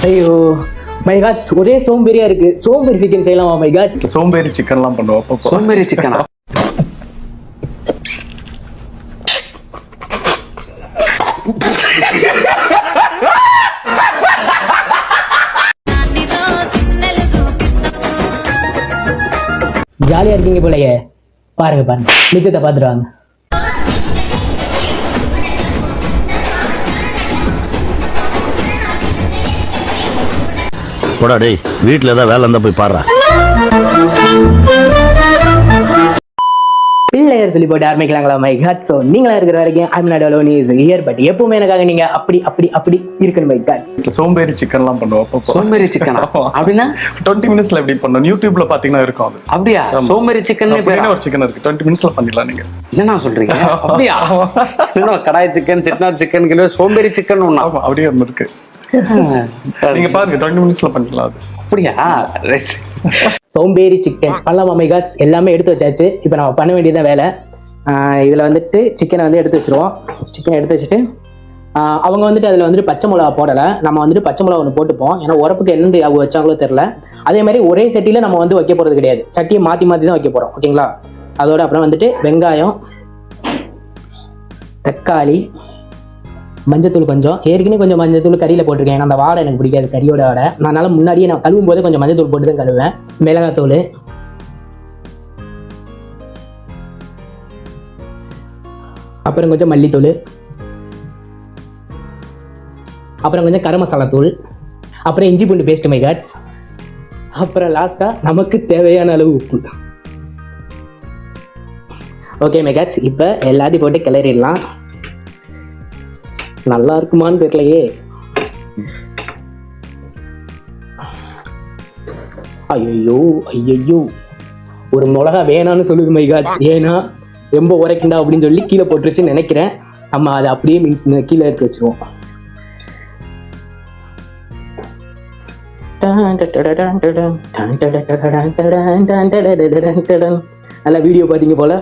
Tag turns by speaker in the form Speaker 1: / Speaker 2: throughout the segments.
Speaker 1: ஐயோ my God, ஒரே சோம்பேறியா இருக்கு. சோம்பேறி சிக்கன் செய்யலாமா மை காட்?
Speaker 2: சோம்பேறி சிக்கன்லாம் பண்ணுவோம்.
Speaker 3: சோம்பேறி சிக்கனா?
Speaker 1: ஜாலியா இருக்கீங்க போலயே. பாருங்க பாருங்க, மிச்சத்தை பார்த்துட்டு வாங்க.
Speaker 4: போடா டேய், வீட்டில் ஏதாவது வேலை இருந்தால் போய் பாடுறா.
Speaker 1: பிள்ளையர் சொல்லி போட்டு ஆரம்பிக்கலாங்களா மை காட்? ஸோ நீங்களா இருக்கிற வரைக்கும் I'm not alone is here. But எப்பவுமே எனக்காக நீங்க அப்படி அப்படி அப்படி இருக்கணும் மை காட்.
Speaker 2: சோம்பேறி சிக்கன்லாம் பண்ணுவோம்.
Speaker 3: சோம்பேறி சிக்கனா அப்படின்னா
Speaker 2: 20 மினிட்ஸ்ல எப்படி பண்ணணும்? யூடியூப்ல பாத்தீங்கன்னா இருக்கும் அது.
Speaker 3: அப்படியா? சோம்பேறி சிக்கன்
Speaker 2: ஒரு சிக்கன் இருக்கு, 20 மினிட்ஸ்ல பண்ணிடலாம். நீங்க
Speaker 3: என்ன சொல்றீங்க? அப்படியா? கடாய் சிக்கன், செட்டிநாடு சிக்கன், சோம்பேறி சிக்கன் ஒண்ணு.
Speaker 2: ஆமா, அப்படியே ஒன்று இருக்கு. நீங்க பாருங்க, 20 மினிட்ஸ்ல பண்ணிடலாம் அது.
Speaker 3: அப்படியா?
Speaker 1: சோம்பேறி சிக்கன் பண்ணலாமா மை காட்ஸ்? எல்லாமே எடுத்து வச்சாச்சு. இப்போ நம்ம பண்ண வேண்டியதான் வேலை. இதில் வந்துட்டு சிக்கனை வந்து எடுத்து வச்சிருவோம். சிக்கனை எடுத்து வச்சுட்டு அவங்க வந்துட்டு அதில் வந்துட்டு பச்சை மிளகா போடலை. நம்ம வந்துட்டு பச்சை மிளகா ஒன்று போட்டுப்போம். ஏன்னா உரப்புக்கு என்னென்று அவங்க வச்சாங்களோ தெரில. அதே மாதிரி ஒரே சட்டியில் நம்ம வந்து வைக்க போகிறது கிடையாது. சட்டியை மாற்றி மாற்றி தான் வைக்க போகிறோம். ஓகேங்களா? அதோட அப்புறம் வந்துட்டு வெங்காயம், தக்காளி, மஞ்சத்தூள் கொஞ்சம். ஏற்கனவே கொஞ்சம் மஞ்சத்தூள் கறியில் போட்டிருக்கேன். ஏன்னா அந்த வாடை எனக்கு பிடிக்காது, கறியோட வாடை. அதனால முன்னாடியே நான் கழுவும் போது கொஞ்சம் மஞ்சத்தூள் போட்டு தான் கழுவேன். மிளகாத்தூள், அப்புறம் கொஞ்சம் மல்லித்தூள், அப்புறம் கொஞ்சம் கரம் மசாலா தூள், அப்புறம் இஞ்சி பூண்டு பேஸ்ட் மை காட்ஸ். அப்புறம் லாஸ்ட்டாக நமக்கு தேவையான அளவு உப்பு. ஓகே மை காட்ஸ், இப்போ எல்லாத்தையும் போட்டு கிளறிடலாம். நல்லா இருக்குமான்னு தெரியலையே. ஐயோ ஐயோ, ஒரு மிளகா வேணான்னு சொல்லுது மை காட்ஸ். ஏன்னா ரொம்ப உரைக்குண்டா அப்படின்னு சொல்லி கீழே போட்டுருச்சுன்னு நினைக்கிறேன். நம்ம அதை அப்படியே கீழே எடுத்து வச்சிருவோம். நல்லா வீடியோ பார்த்தீங்க போல.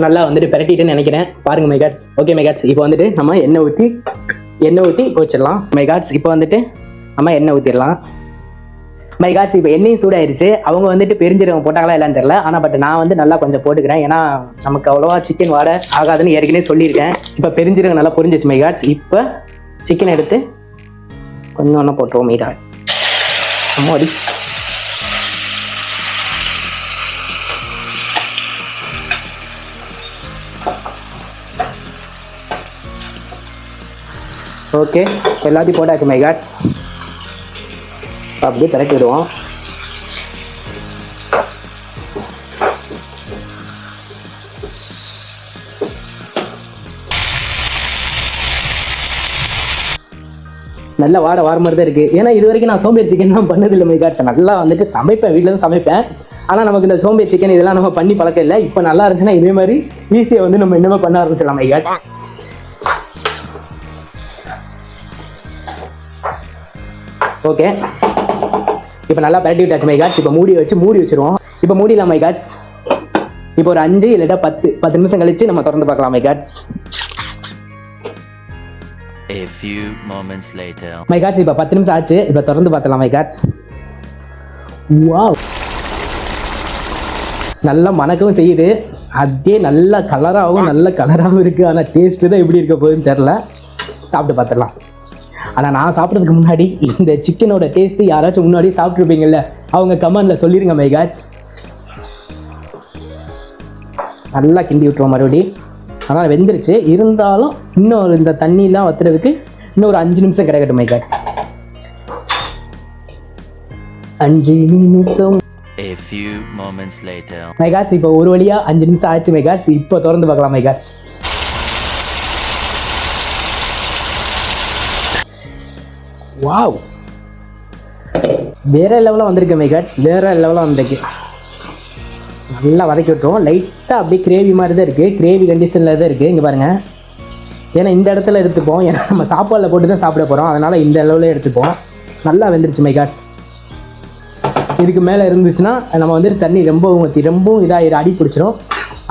Speaker 1: நல்லா வந்துட்டு பிரட்டிட்டுன்னு நினைக்கிறேன். பாருங்க my gods. Okay my gods, இப்போ வந்துட்டு நம்ம எண்ணெய் ஊற்றி வச்சிடலாம் மை காட்ஸ். இப்போ வந்துட்டு நம்ம எண்ணெய் ஊற்றிடலாம் மை காட்ஸ். இப்போ எண்ணெயும் சூடாயிருச்சு. அவங்க வந்துட்டு பெருஞ்சீரகம் போட்டாங்களா இல்லைன்னு தெரியல. ஆனால் பட் நான் வந்து நல்லா கொஞ்சம் போட்டுக்கிறேன். ஏன்னா நமக்கு அவ்வளோவா சிக்கன் வாடை ஆகாதுன்னு ஏற்கனவே சொல்லியிருக்கேன். இப்போ பெருஞ்சீரகம் நல்லா பொரிஞ்சிச்சு மை காட்ஸ். இப்போ சிக்கன் எடுத்து கொஞ்சம் ஒன்றா போட்டுருவோம் மை காட்ஸ். அம்மாடி, ஓகே எல்லாத்தையும் போட்டாச்சு மை காட்ஸ். அப்படியே திறக்கி விடுவோம். நல்ல வாடை வார மாதிரி தான் இருக்குது. ஏன்னா இது வரைக்கும் நான் சோம்பேறி சிக்கன் தான் பண்ணதில்லை மை காட்ஸ். நல்லா வந்துட்டு சமைப்பேன், வீட்டில் தான் சமைப்பேன். ஆனால் நமக்கு இந்த சோம்பேறி சிக்கன் இதெல்லாம் நம்ம பண்ணி பழக்கம் இல்லை. இப்போ நல்லா இருந்துச்சுன்னா இதே மாதிரி ஈஸியாக வந்து நம்ம இன்னுமே பண்ண ஆரம்பிச்சிடலாம் மை காட்ஸ். ஓகே, இப்போ நல்லா பரட்டி விட்டாச்சு மை காட்ஸ். இப்போ மூடி வச்சிருவோம். இப்போ மூடிடலாம் மை காட்ஸ். இப்போ ஒரு 5 இல்லைட்டா 10 நிமிஷம் கழிச்சு நம்ம திறந்து பார்க்கலாம் my gods.
Speaker 5: A few moments later.
Speaker 1: My gods, இப்போ 10 நிமிஷம் ஆச்சு. இப்போ திறந்து பார்த்தலாம் மை காட்ஸ். வாவ், நல்லா மணக்கவும் செய்யுது. அதே நல்ல கலராகவும் இருக்குது. ஆனால் டேஸ்ட்டு தான் எப்படி இருக்க போகுதுன்னு தெரில. சாப்பிட்டு பார்த்துடலாம். ஆனால் நான் சாப்பிட்றதுக்கு முன்னாடி இந்த சிக்கனோட டேஸ்ட்டு யாராச்சும் முன்னாடி சாப்பிட்ருப்பீங்கல்ல, அவங்க கமெண்டில் சொல்லிடுங்க மை காட்ஸ். நல்லா கிண்டி விட்டுருவோம் மறுபடியும். அதனால் வெந்துருச்சு. இருந்தாலும் இன்னும் இந்த தண்ணியெலாம் வத்துறதுக்கு இன்னும் ஒரு 5 நிமிஷம் கிடைக்கட்டும் மை காட்ஸ். 5 நிமிஷம்.
Speaker 5: A few moments later.
Speaker 1: My gods, இப்போ ஒரு வழியாக 5 நிமிஷம் ஆச்சு மை காட்ஸ். இப்போ திறந்து பார்க்கலாம் மை காட்ஸ். வாவ், வேற லெவலில் வந்திருக்கு மை காட்ஸ். வேற லெவலில் வந்திருக்கு. நல்லா வதக்கி விட்டுருவோம். லைட்டாக அப்படியே கிரேவி மாதிரி தான் இருக்குது. கிரேவி கண்டிஷனில் தான் இருக்குது. இங்கே பாருங்கள். ஏன்னா இந்த இடத்துல எடுத்துப்போம். ஏன்னா நம்ம சாப்பாடில் போட்டு தான் சாப்பிட போகிறோம். அதனால் இந்த அளவில் எடுத்துப்போம். நல்லா வெந்துருச்சு மை காட்ஸ். இதுக்கு மேலே இருந்துச்சுன்னா நம்ம வந்துட்டு தண்ணி ரொம்பவும் இதாக அடி பிடிச்சிடும்.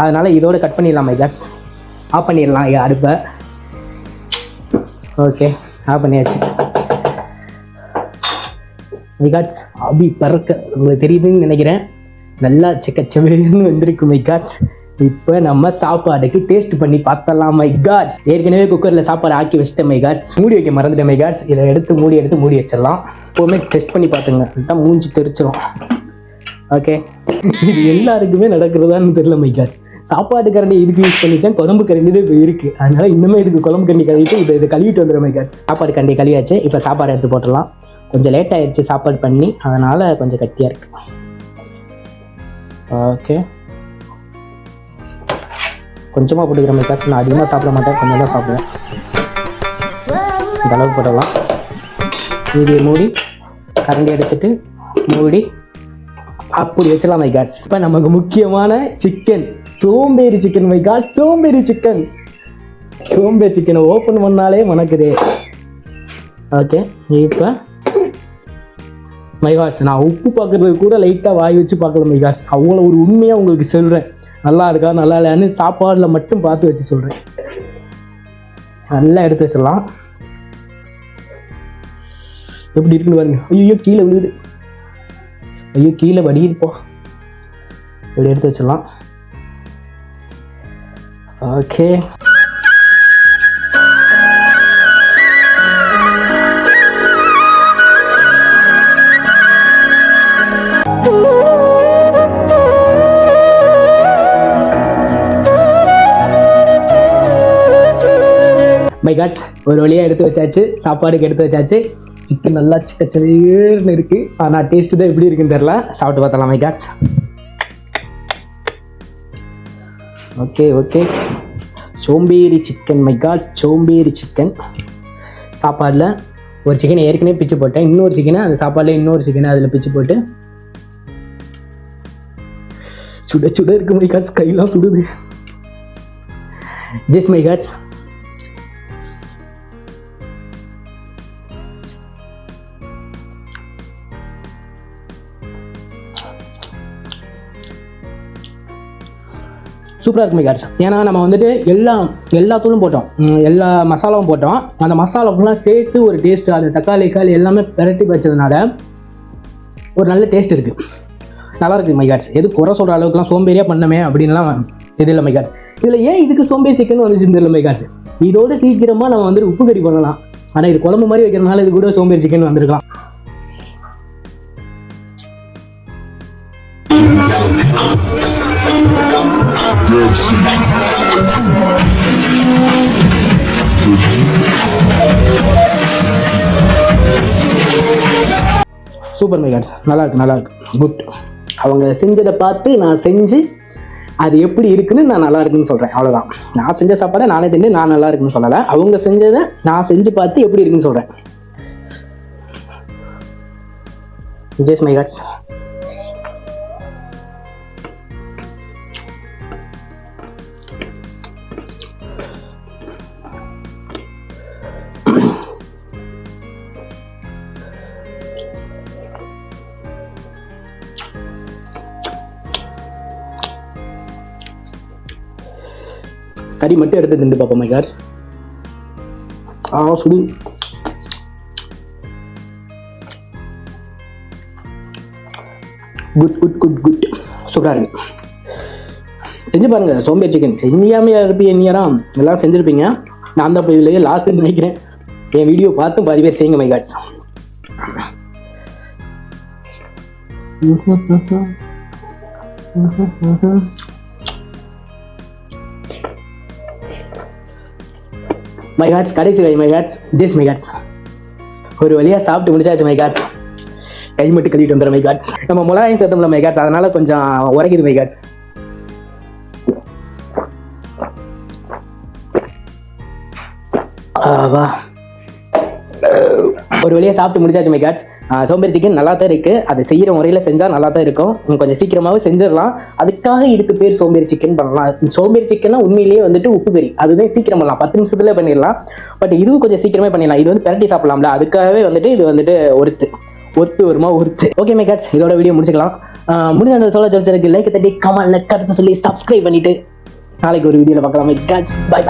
Speaker 1: அதனால் இதோட கட் பண்ணிடலாம் மை காட்ஸ். ஆஃப் பண்ணிடலாம் அடுப்பை. ஓகே ஆஃப் பண்ணியாச்சு. மைகாட்ஸ் அபி பறக்க உங்களுக்கு தெரியுதுன்னு நினைக்கிறேன். நல்லா செக்கச்சவேன்னு வந்திருக்கு மைகாட்ஸ். இப்போ நம்ம சாப்பாடுக்கு டேஸ்ட் பண்ணி பார்த்தலாம் மைகாட்ஸ். ஏற்கனவே குக்கரில் சாப்பாடு ஆக்கி வச்சிட்டேன் மைகாட்ஸ். மூடி வைக்க மறந்துட்டேன் மைகாட்ஸ். இதை எடுத்து மூடி வச்சிடலாம். எப்போவுமே டெஸ்ட் பண்ணி பார்த்துங்க, கரெக்டாக மூஞ்சி தெரிச்சிடும். ஓகே, இது எல்லாருக்குமே நடக்கிறதான்னு தெரியல மைகாட்ஸ். சாப்பாடு கரண்டி இதுக்கு யூஸ் பண்ணிட்டேன், குழம்பு கரண்டி தான் இப்போ இருக்குது. அதனால இன்னுமே இதுக்கு குழம்பு கரண்டி கழுவிட்டு இதை கழுவிட்டு வந்துடும் மைகாட்ஸ். சாப்பாடு கரண்டி கழுவியாச்சு. இப்போ சாப்பாடு எடுத்து போட்டுடலாம். கொஞ்சம் லேட் ஆயிடுச்சு சாப்பாடு பண்ணி, அதனால் கொஞ்சம் கட்டியாக இருக்கு. ஓகே, கொஞ்சமாக போட்டுக்கிறேன் மைகாட்ஸ். நான் அதிகமாக சாப்பிட மாட்டேன், கொஞ்சம் தான் சாப்பிடுவேன். இந்த அளவுக்கு போட்டுடலாம். மீதியை மூடி கரண்டி எடுத்துட்டு மூடி அப்படி வச்சிடலாம் மைகாட்ஸ். இப்போ நமக்கு முக்கியமான சிக்கன், சோம்பேறி சிக்கன் மைகாட்ஸ். சோம்பேறி சிக்கனை ஓப்பன் பண்ணாலே மணக்குதே. ஓகே, இப்போ மைகாட்ஸ் நான் உப்பு பார்க்கறது கூட லைட்டாக வாய் வச்சு பார்க்கல மைகாட்ஸ். அவ்வளோ ஒரு உண்மையாக உங்களுக்கு சொல்கிறேன். நல்லா இருக்கா நல்லா இல்லைன்னு சாப்பாடில் மட்டும் பார்த்து வச்சு சொல்கிறேன். நல்லா எடுத்து வச்சிடலாம். எப்படி இருக்குன்னு பாருங்க. ஐயோ கீழே விழுகுது, ஐயோ கீழே வடியிருப்போ. இப்படி எடுத்து வச்சிடலாம். ஓகே, மைகாட்ஸ் ஒரு வழியாக எடுத்து வச்சாச்சு. சாப்பாடுக்கு எடுத்து வச்சாச்சு. சிக்கன் நல்லா சிக்கச்சேர்னு இருக்குது. ஆனால் டேஸ்ட்டு தான் எப்படி இருக்குன்னு தெரில. சாப்பிட்டு பார்த்தலாம் மைகாட்ஸ். ஓகே, சோம்பேறி சிக்கன் மைகாட்ஸ். சோம்பேறி சிக்கன் சாப்பாடில் ஒரு சிக்கனை ஏற்கனவே பிச்சு போட்டேன். இன்னொரு சிக்கனை அந்த சாப்பாடில் இன்னொரு சிக்கனை அதில் பிச்சு போட்டு சுட இருக்கு மைகாட்ஸ். கையெல்லாம் சுடுது. ஜெஸ் மைகாட்ஸ். சூப்பராக இருக்கு மைகாட்ஸ். ஏன்னா நம்ம வந்துட்டு எல்லா தூளும் போட்டோம், எல்லா மசாலாவும் போட்டோம். அந்த மசாலாவுக்குலாம் சேர்த்து ஒரு டேஸ்ட்டு, அது தக்காளி எல்லாமே பெரட்டி வச்சதுனால ஒரு நல்ல டேஸ்ட் இருக்குது. நல்லா இருக்குது மைகாட்ஸ். எது குறை சொல்கிற அளவுக்குலாம் சோம்பேறியாக பண்ணமே அப்படின்லாம் இது இல்லை மைகாட்ஸ். இதில் ஏன் இதுக்கு சோம்பேறி சிக்கன் வந்துச்சுன்னு தெரியல மைகாட்ஸ். இதோட சீக்கிரமாக நம்ம வந்துட்டு உப்பு கறி பண்ணலாம். ஆனால் இது குழம்பு மாதிரி வைக்கிறதுனால இது கூட சோம்பேறி சிக்கன் வந்திருக்கலாம். சூப்பர் மைகாட்ஸ். நல்லா இருக்கு குட். அவங்க செஞ்சதை பார்த்து நான் செஞ்சு அது எப்படி இருக்குன்னு நான் நல்லா இருக்குன்னு சொல்கிறேன், அவ்வளோதான். நான் செஞ்ச சாப்பாடை நானே தின்னு நான் நல்லா இருக்குன்னு சொல்லலை. அவங்க செஞ்சதை நான் செஞ்சு பார்த்து எப்படி இருக்குன்னு சொல்கிறேன். ஜெஸ் மைகாட்ஸ். கறி மட்டும் எடுத்து திண்டு பார்ப்போம் மைகாட்ஸ். சுடு. குட். சூப்பராக இருக்கு. செஞ்சு பாருங்க சோம்பேறி சிக்கன். செஞ்சாமையா இருப்பீங்க நீங்களாம், எல்லாம் செஞ்சுருப்பீங்க. நான் தான் இதுலேயே லாஸ்ட்டு நினைக்கிறேன். என் வீடியோ பார்த்து பாதி பேர் செய்யுங்க மைகாட்ஸ். மைகாட்ஸ் கடைசி கை மைகாட்ஸ். ஜெஸ் மைகாட்ஸ். ஒரு வழியாக சாப்பிட்டு முடிச்சாச்சு மைகாட்ஸ். கை மட்டும் கழுவிட்டு வந்துடுற மைகாட்ஸ். நம்ம மிளகாயும் சேர்த்தோம்ல மைகாட்ஸ், அதனால கொஞ்சம் உரைக்குது மைகாட்ஸ். வா, ஒரு வழியாக சாப்பிட்டு முடிச்சாச்சு மைகாட்ஸ். சோம்பேறி சிக்கன் நல்லா தான் இருக்குது. அது செய்கிற முறையில் செஞ்சால் நல்லா தான் இருக்கும். கொஞ்சம் சீக்கிரமாகவே செஞ்சிடலாம். அதுக்காக இதுக்கு பேர் சோம்பேறி சிக்கன் பண்ணலாம். சோம்பேறி சிக்கன்னா உண்மையிலேயே வந்துட்டு உப்பு கறி, அதுதான் சீக்கிரம் பண்ணலாம், 10 நிமிஷத்துல பண்ணிடலாம். பட் இதுவும் கொஞ்சம் சீக்கிரமே பண்ணிடலாம். இது வந்து பெரட்டி சாப்பிடலாம்ல, அதுக்காகவே வந்துட்டு இது வந்துட்டு ஒருத்து வருமா. ஓகே மைகாட்ஸ், இதோட வீடியோ முடிச்சுக்கலாம். முடிஞ்ச அந்த சொல்ல ஜோதிச்சருக்கு லைக் தட்டி கமெண்ட்ல கருத்து சொல்லி சப்ஸ்கிரைப் பண்ணிட்டு நாளைக்கு ஒரு வீடியோவில் பார்க்கலாம் மைகாட்ஸ். பை.